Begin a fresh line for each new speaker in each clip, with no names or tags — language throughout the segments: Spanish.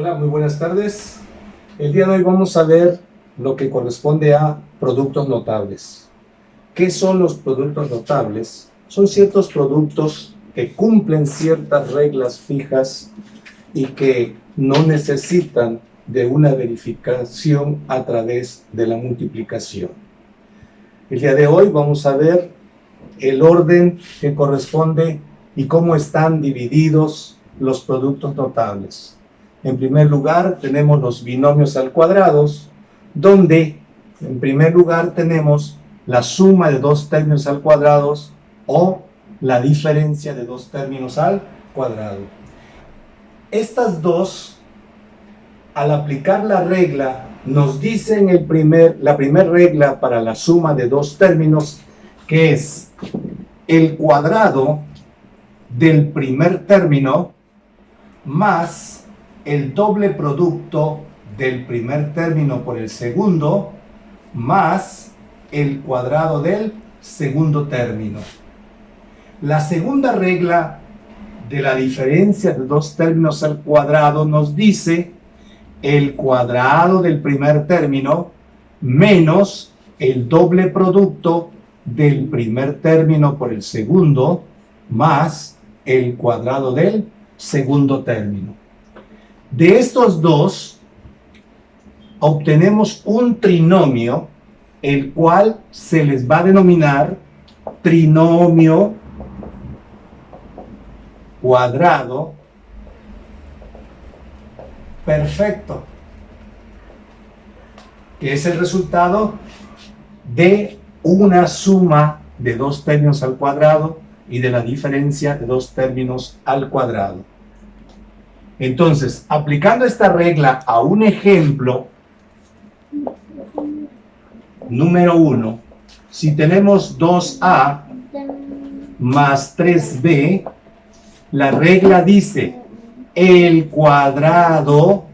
Hola, muy buenas tardes. El día de hoy vamos a ver lo que corresponde a productos notables. ¿Qué son los productos notables? Son ciertos productos que cumplen ciertas reglas fijas y que no necesitan de una verificación a través de la multiplicación. El día de hoy vamos a ver el orden que corresponde y cómo están divididos los productos notables. En primer lugar, tenemos los binomios al cuadrado, donde en primer lugar tenemos la suma de dos términos al cuadrado o la diferencia de dos términos al cuadrado. Estas dos, al aplicar la regla, nos dicen la primera regla para la suma de dos términos, que es el cuadrado del primer término más el doble producto del primer término por el segundo más el cuadrado del segundo término. La segunda regla de la diferencia de dos términos al cuadrado nos dice el cuadrado del primer término menos el doble producto del primer término por el segundo más el cuadrado del segundo término. De estos dos obtenemos un trinomio, el cual se les va a denominar trinomio cuadrado perfecto, que es el resultado de una suma de dos términos al cuadrado y de la diferencia de dos términos al cuadrado. Entonces, aplicando esta regla a un ejemplo, número 1, si tenemos 2a más 3b, la regla dice el cuadrado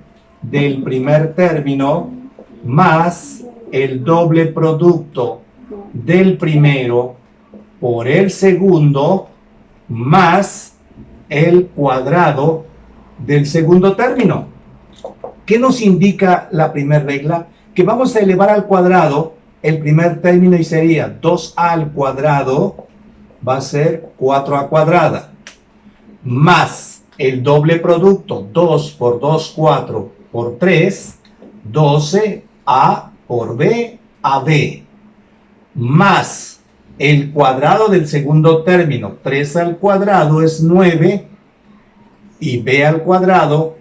del primer término más el doble producto del primero por el segundo más el cuadrado del segundo término. ¿Qué nos indica la primera regla? Que vamos a elevar al cuadrado el primer término y sería 2a al cuadrado, va a ser 4a cuadrada, más el doble producto, 2 por 2, 4 por 3, 12a por b, ab, más el cuadrado del segundo término, 3 al cuadrado es 9, y b al cuadrado,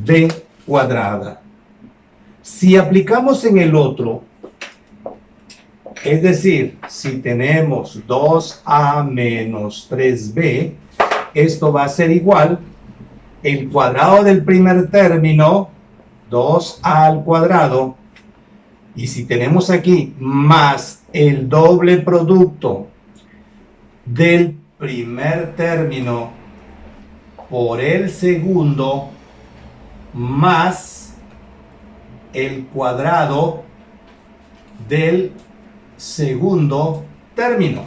b cuadrada. Si aplicamos en el otro, es decir, si tenemos 2a menos 3b, esto va a ser igual, el cuadrado del primer término, 2a al cuadrado, y si tenemos aquí más el doble producto del primer término por el segundo más el cuadrado del segundo término.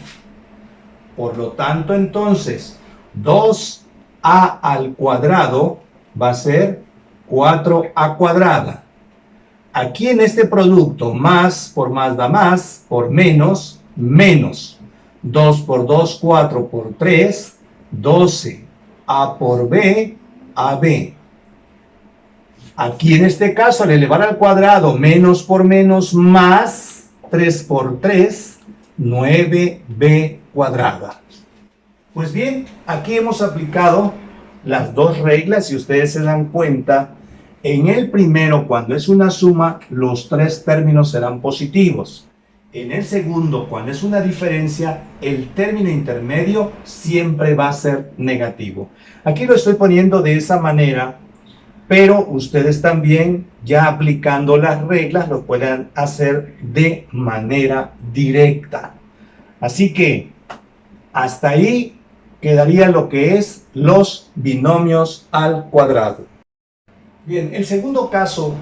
Por lo tanto, entonces, 2a al cuadrado va a ser 4a cuadrada. Aquí en este producto, más por más da más, por menos, menos. 2 por 2, 4 por 3, 12. A por b, AB. Aquí en este caso, al elevar al cuadrado, menos por menos, más 3 por 3, 9b cuadrada. Pues bien, aquí hemos aplicado las dos reglas. Si ustedes se dan cuenta, en el primero, cuando es una suma, los tres términos serán positivos. En el segundo, cuando es una diferencia, el término intermedio siempre va a ser negativo. Aquí lo estoy poniendo de esa manera, pero ustedes también, ya aplicando las reglas, lo pueden hacer de manera directa. Así que, hasta ahí quedaría lo que es los binomios al cuadrado. Bien, el segundo caso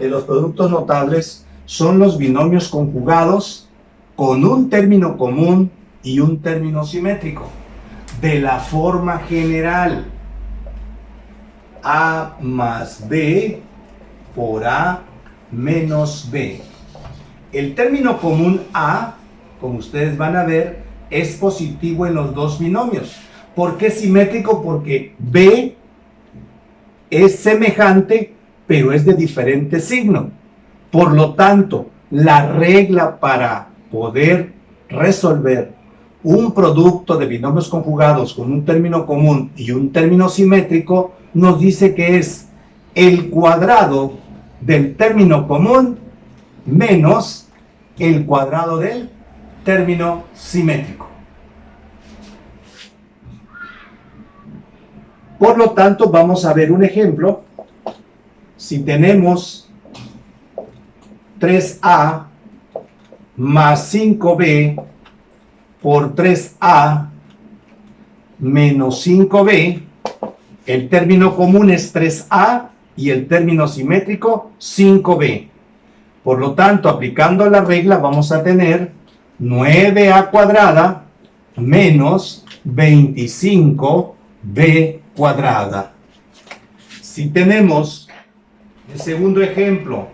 de los productos notables son los binomios conjugados con un término común y un término simétrico. De la forma general, A más B por A menos B. El término común A, como ustedes van a ver, es positivo en los dos binomios. ¿Por qué simétrico? Porque B es semejante, pero es de diferente signo. Por lo tanto, la regla para poder resolver un producto de binomios conjugados con un término común y un término simétrico nos dice que es el cuadrado del término común menos el cuadrado del término simétrico. Por lo tanto, vamos a ver un ejemplo. Si tenemos 3A más 5B por 3A menos 5B, el término común es 3A y el término simétrico 5B. Por lo tanto, aplicando la regla, vamos a tener 9A cuadrada menos 25B cuadrada. Si tenemos el segundo ejemplo,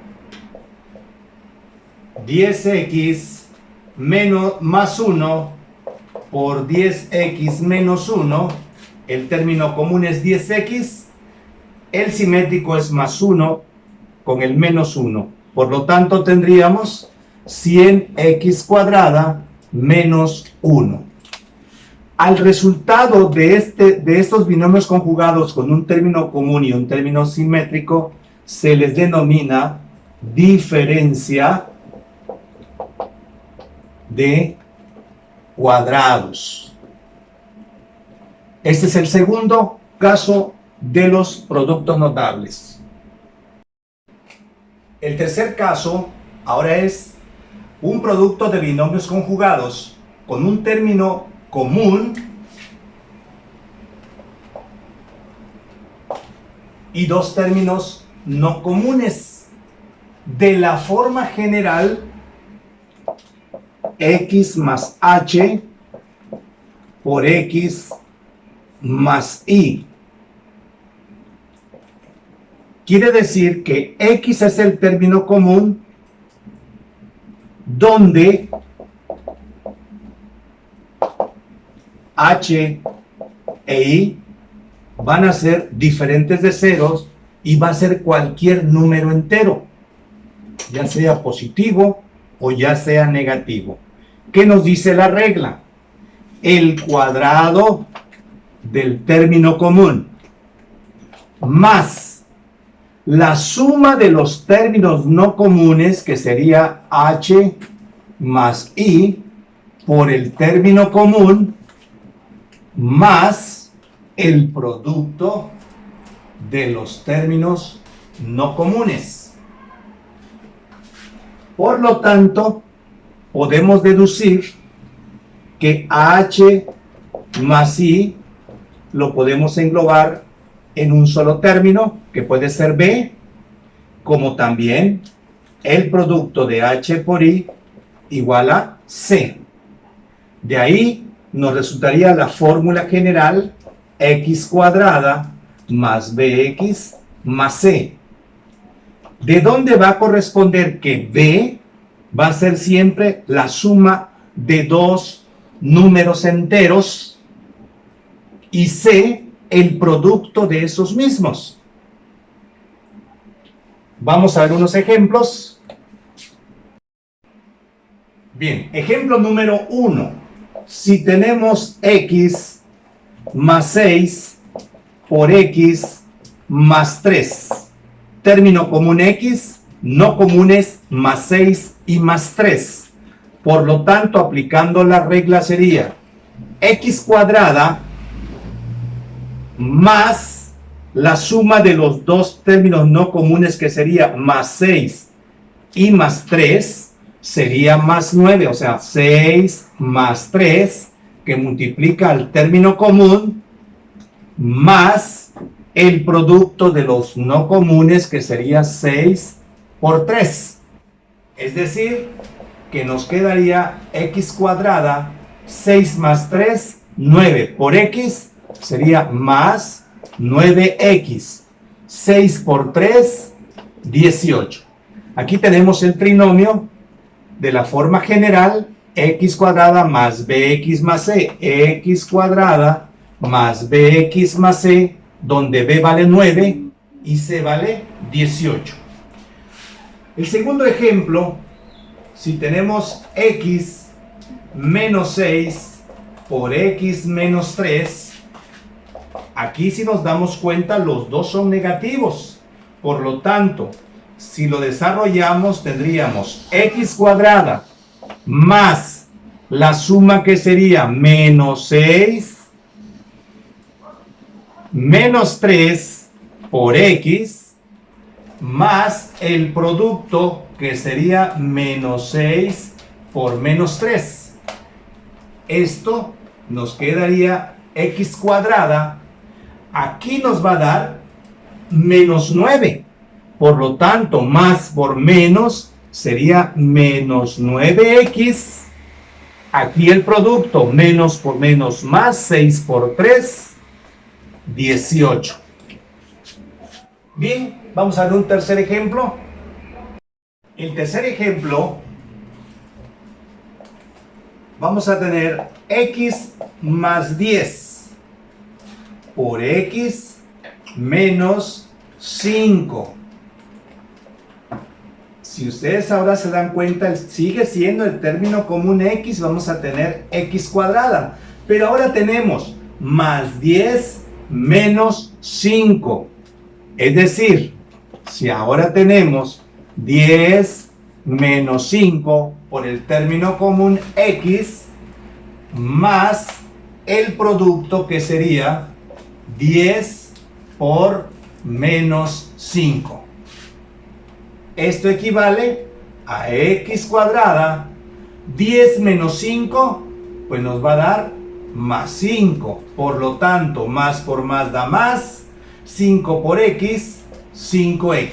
10x más 1 por 10x menos 1, el término común es 10x, el simétrico es más 1 con el menos 1. Por lo tanto, tendríamos 100x cuadrada menos 1. Al resultado de estos binomios conjugados con un término común y un término simétrico se les denomina diferencia de cuadrados. Este es el segundo caso de los productos notables. El tercer caso ahora es un producto de binomios conjugados con un término común y dos términos no comunes. De la forma general, x más h por x más y. Quiere decir que x es el término común donde h e y van a ser diferentes de ceros y va a ser cualquier número entero, ya sea positivo o ya sea negativo. ¿Qué nos dice la regla? El cuadrado del término común más la suma de los términos no comunes, que sería h más i, por el término común más el producto de los términos no comunes. Por lo tanto, podemos deducir que h más i lo podemos englobar en un solo término, que puede ser b, como también el producto de h por i igual a c. De ahí nos resultaría la fórmula general x cuadrada más bx más c. ¿De dónde va a corresponder que b va a ser siempre la suma de dos números enteros y c el producto de esos mismos? Vamos a ver unos ejemplos. Bien, ejemplo número 1. Si tenemos x más 6 por x más 3, término común x, no comunes más 6 y más 3. Por lo tanto, aplicando la regla sería x cuadrada más la suma de los dos términos no comunes, que sería más 6 y más 3, sería más 9, o sea, 6 más 3, que multiplica el término común, más el producto de los no comunes, que sería 6 por 3. Es decir, que nos quedaría x cuadrada, 6 más 3, 9 por x, sería más 9x. 6 por 3, 18. Aquí tenemos el trinomio de la forma general, x cuadrada más bx más c, x cuadrada más bx más c, donde b vale 9 y c vale 18. El segundo ejemplo, si tenemos x menos 6 por x menos 3, aquí si nos damos cuenta los dos son negativos. Por lo tanto, si lo desarrollamos tendríamos x cuadrada más la suma que sería menos 6 menos 3 por x más el producto que sería menos 6 por menos 3. Esto nos quedaría x cuadrada. Aquí nos va a dar menos 9. Por lo tanto, más por menos sería menos 9x. Aquí el producto, menos por menos más, 6 por 3, 18. Bien, vamos a ver un tercer ejemplo. El tercer ejemplo, vamos a tener x más 10 por x menos 5. Si ustedes ahora se dan cuenta, sigue siendo el término común x, vamos a tener x cuadrada. Pero ahora tenemos más 10 menos 5. Es decir, si ahora tenemos 10 menos 5 por el término común x, más el producto que sería 10 por menos 5. Esto equivale a x cuadrada. 10 menos 5, pues nos va a dar más 5. Por lo tanto, más por más da más. 5 por x, 5x.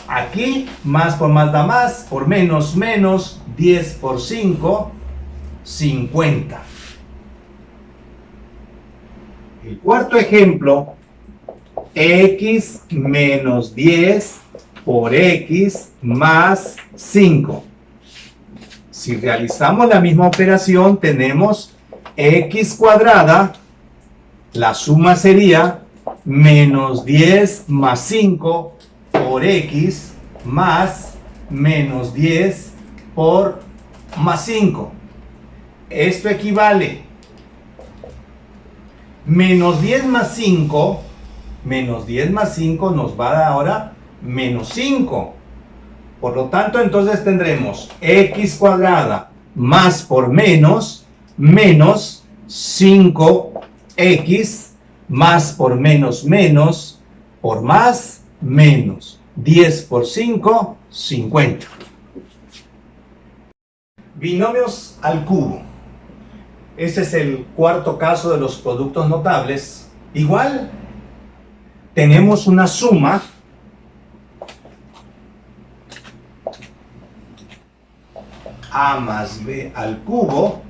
Aquí, más por más da más. Por menos, menos. 10 por 5, 50. El cuarto ejemplo, x menos 10 por x más 5. Si realizamos la misma operación, tenemos x cuadrada, la suma sería menos 10 más 5 por x más menos 10 por más 5. Esto equivale menos 10 más 5, menos 10 más 5 nos va a dar ahora menos 5. Por lo tanto, entonces tendremos x cuadrada más por menos, menos 5x más por menos, menos por más, menos 10 por 5, 50. Binomios al cubo. Ese es el cuarto caso de los productos notables. Igual, tenemos una suma a más b al cubo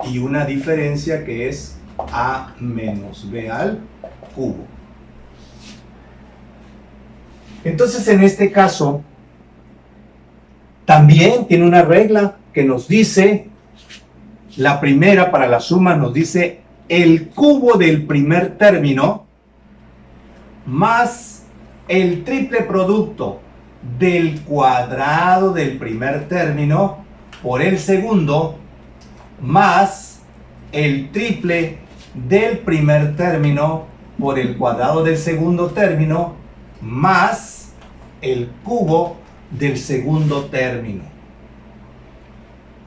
y una diferencia que es a menos b al cubo. Entonces, en este caso, también tiene una regla que nos dice, la primera para la suma nos dice el cubo del primer término más el triple producto del cuadrado del primer término por el segundo más el triple del primer término por el cuadrado del segundo término más el cubo del segundo término.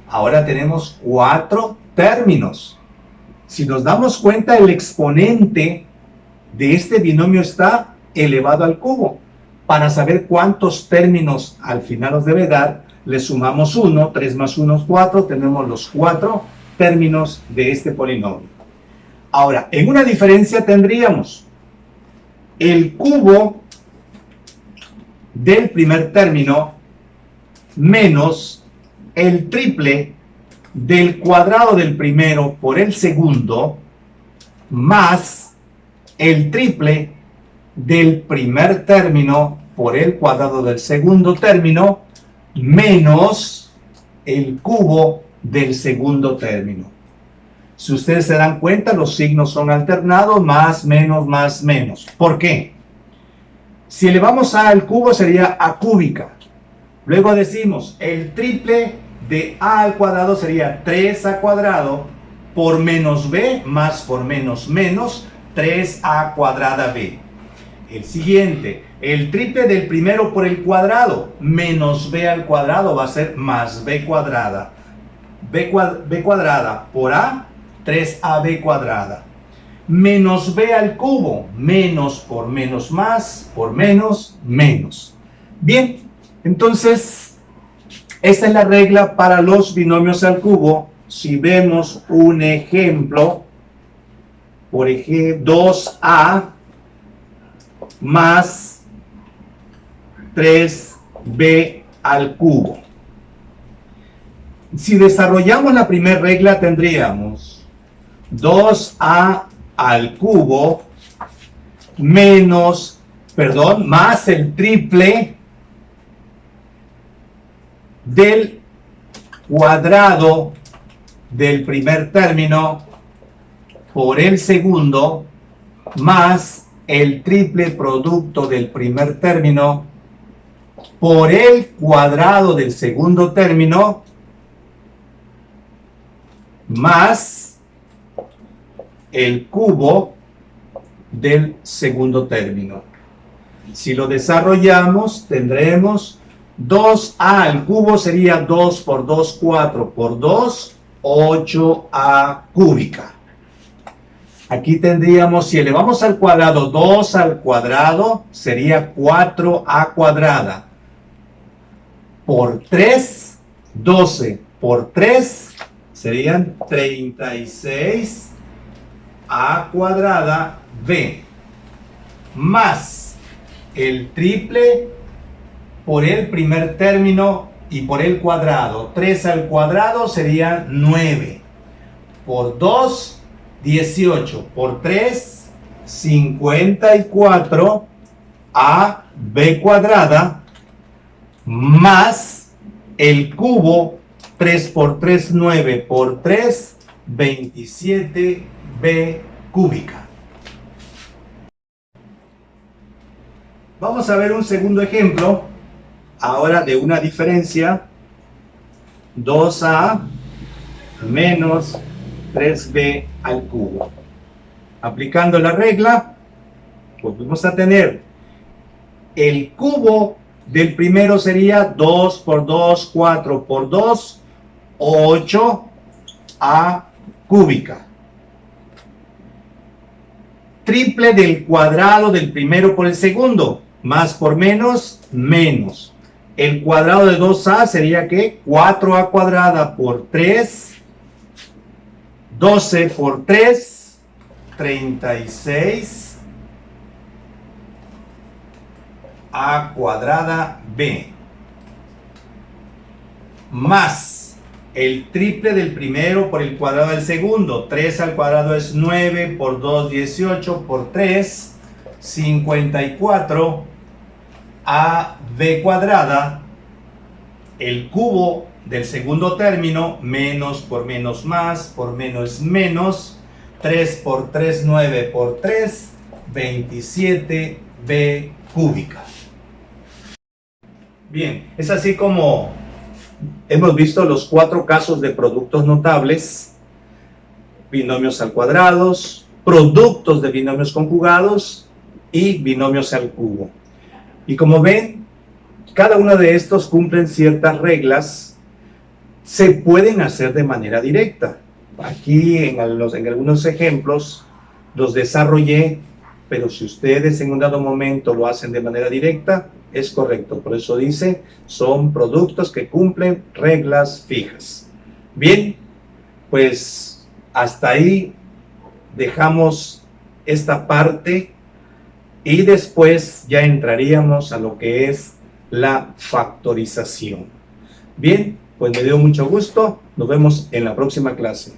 Ahora tenemos 4 términos. Si nos damos cuenta, el exponente de este binomio está elevado al cubo. Para saber cuántos términos al final nos debe dar, le sumamos 1, 3 más 1 es 4, tenemos los 4 términos de este polinomio. Ahora, en una diferencia tendríamos el cubo del primer término menos el triple del cuadrado del primero por el segundo más el triple del primer término por el cuadrado del segundo término menos el cubo del segundo término. Si ustedes se dan cuenta, los signos son alternados, más, menos. ¿Por qué? Si elevamos a al cubo sería a cúbica. Luego decimos, el triple de a al cuadrado sería 3a cuadrado por menos b más por menos 3a cuadrada b. El siguiente, el triple del primero por el cuadrado menos b al cuadrado va a ser más b cuadrada. B cuadrada por a, 3ab cuadrada. Menos b al cubo, menos por menos más, por menos, menos. Bien, entonces, esta es la regla para los binomios al cubo. Si vemos un ejemplo, por ejemplo, 2a más 3b al cubo. Si desarrollamos la primera regla, tendríamos 2a al cubo más el triple del cuadrado del primer término por el segundo más el triple producto del primer término por el cuadrado del segundo término más el cubo del segundo término. Si lo desarrollamos, tendremos 2a al cubo sería 2 por 2, 4 por 2, 8a cúbica. Aquí tendríamos, si elevamos al cuadrado, 2 al cuadrado sería 4a cuadrada. Por 3, 12 por 3 serían 36a cuadrada b. Más el triple por el primer término y por el cuadrado. 3 al cuadrado sería 9. Por 2, 18. Por 3, 54 a b cuadrada más el cubo 3 por 3, 9 por 3, 27b cúbica. Vamos a ver un segundo ejemplo, ahora de una diferencia, 2a menos 3b al cubo. Aplicando la regla, pues vamos a tener el cubo del primero sería 2 por 2, 4 por 2, 8a cúbica. Triple del cuadrado del primero por el segundo, más por menos, menos. El cuadrado de 2a sería que 4a cuadrada por 3, 12 por 3, 36 a cuadrada b más el triple del primero por el cuadrado del segundo. 3 al cuadrado es 9 por 2, 18 por 3, 54 a b cuadrada. El cubo del segundo término, menos por menos más, por menos menos. 3 por 3, 9 por 3, 27b cúbica. Bien, es así como hemos visto los 4 casos de productos notables: binomios al cuadrado, productos de binomios conjugados y binomios al cubo. Y como ven, cada uno de estos cumplen ciertas reglas. Se pueden hacer de manera directa. Aquí en algunos ejemplos los desarrollé, pero si ustedes en un dado momento lo hacen de manera directa, es correcto. Por eso dice, son productos que cumplen reglas fijas. Bien, pues hasta ahí dejamos esta parte y después ya entraríamos a lo que es la factorización. Bien, pues me dio mucho gusto. Nos vemos en la próxima clase.